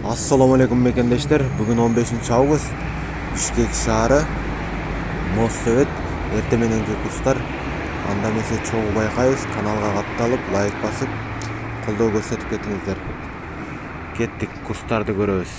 Assalamu alaikum mekendештер. Бүгін 15 август. Бишкек шаары. Моссовет. Эрте мененки курстар. Анда месе чогуу байкайбыз. Каналга катталып, лайк басып, колдоо көрсөтүп кетиңиздер. Кеттик, курстарды көрөбүз.